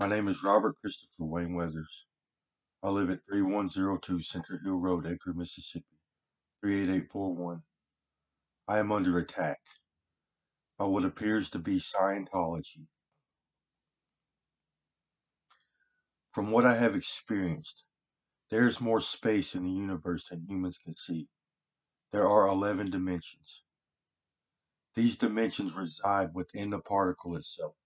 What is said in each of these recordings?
My name is Robert Christopher Wayne Weathers. I live at 3102 Center Hill Road, Edgar, Mississippi, 38841. I am under attack by what appears to be Scientology. From what I have experienced, there is more space in the universe than humans can see. There are 11 dimensions. These dimensions reside within the particle itself.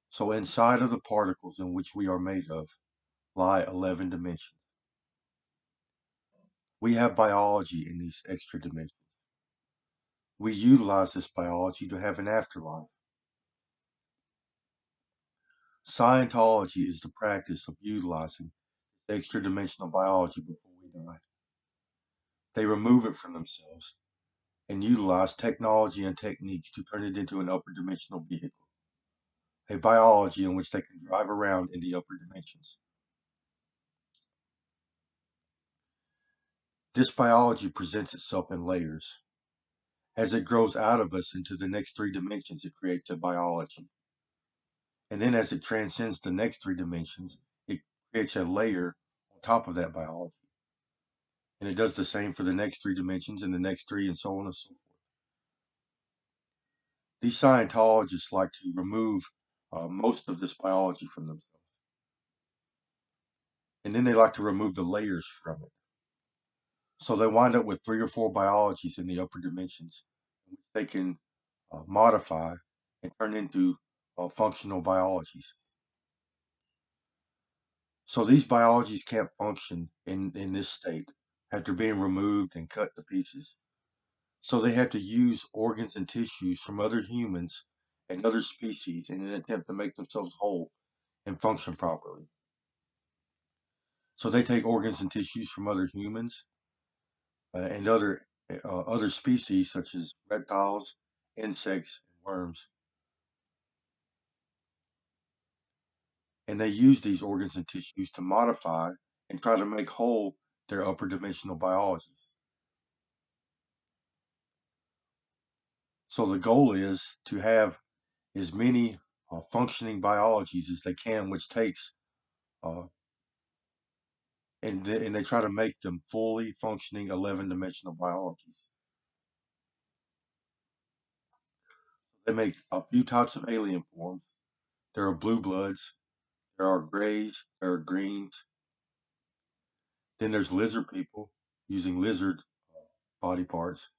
So inside of the particles in which we are made of lie 11 dimensions. We have biology in these extra dimensions. We utilize this biology to have an afterlife. Scientology is the practice of utilizing extra dimensional biology before we die. They remove it from themselves and utilize technology and techniques to turn it into an upper dimensional vehicle, a biology in which they can drive around in the upper dimensions. This biology presents itself in layers. As it grows out of us into the next three dimensions, it creates a biology. And then as it transcends the next three dimensions, it creates a layer on top of that biology. And it does the same for the next three dimensions and the next three, and so on and so forth. These Scientologists like to remove most of this biology from themselves. And then they like to remove the layers from it. So they wind up with three or four biologies in the upper dimensions, which they can modify and turn into functional biologies. So these biologies can't function in this state after being removed and cut to pieces. So they have to use organs and tissues from other humans and other species in an attempt to make themselves whole and function properly. So they take organs and tissues from other humans and other species such as reptiles, insects, and worms, and they use these organs and tissues to modify and try to make whole their upper dimensional biologies. So the goal is to have as many functioning biologies as they can, which takes uh, and they try to make them fully functioning 11-dimensional biologies. They make a few types of alien forms. There are blue bloods, there are grays, there are greens. Then there's lizard people using lizard body parts.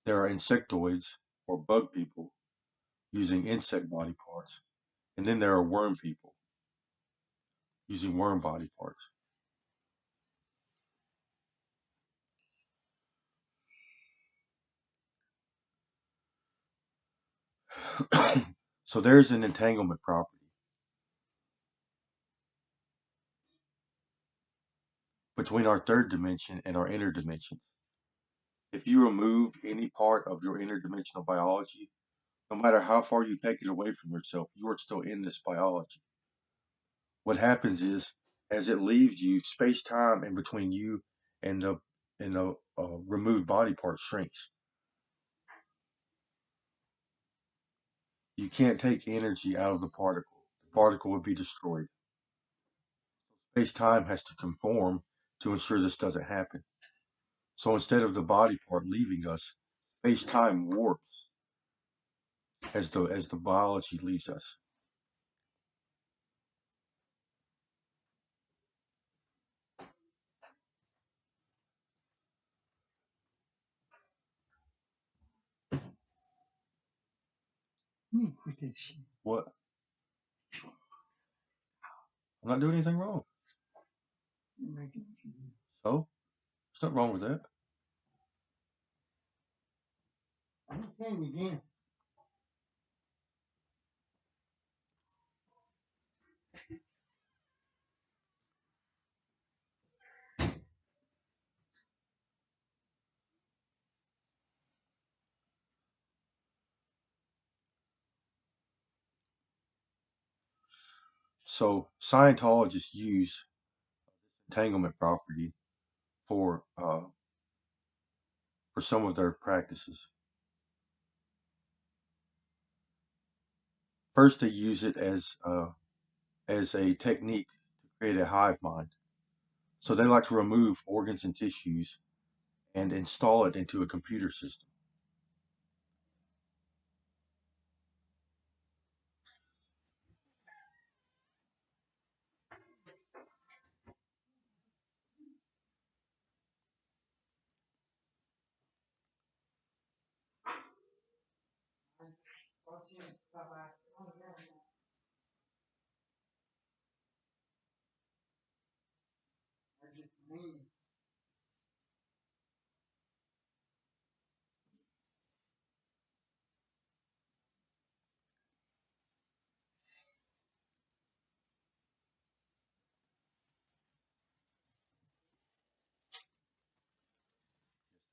There are insectoids or bug people using insect body parts. And then there are worm people using worm body parts. So there's an entanglement property between our third dimension and our inner dimensions. If you remove any part of your interdimensional biology, no matter how far you take it away from yourself, you are still in this biology. What happens is, as it leaves you, space-time in between you and the removed body part shrinks. You can't take energy out of the particle. The particle would be destroyed. Space-time has to conform to ensure this doesn't happen. So instead of the body part leaving us, space-time warps as the biology leaves us. What? I'm not doing anything wrong. So, there's nothing wrong with that. So, Scientologists use entanglement property for uh, for some of their practices. First, they use it as as a technique to create a hive mind. So they like to remove organs and tissues and install it into a computer system.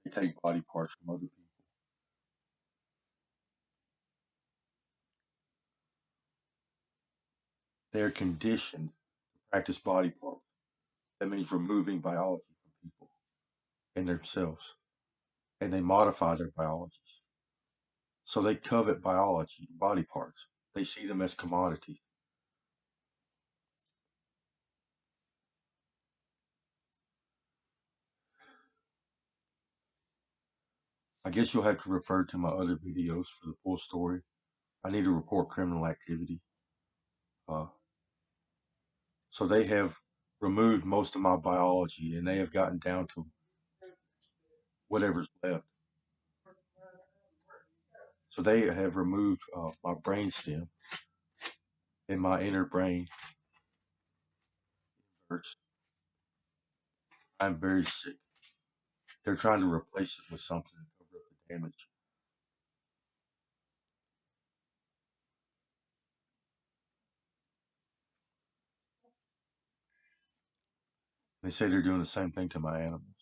They take body parts from other people. They're conditioned to practice body parts. That means removing biology from people and themselves, and they modify their biologies. So they covet biology, body parts. They see them as commodities. I guess you'll have to refer to my other videos for the full story. I need to report criminal activity. Uh, so they have removed most of my biology and they have gotten down to whatever's left. So they have removed my brain stem and my inner brain hurts. I'm very sick. They're trying to replace it with something to cover up the damage. They say they're doing the same thing to my animals.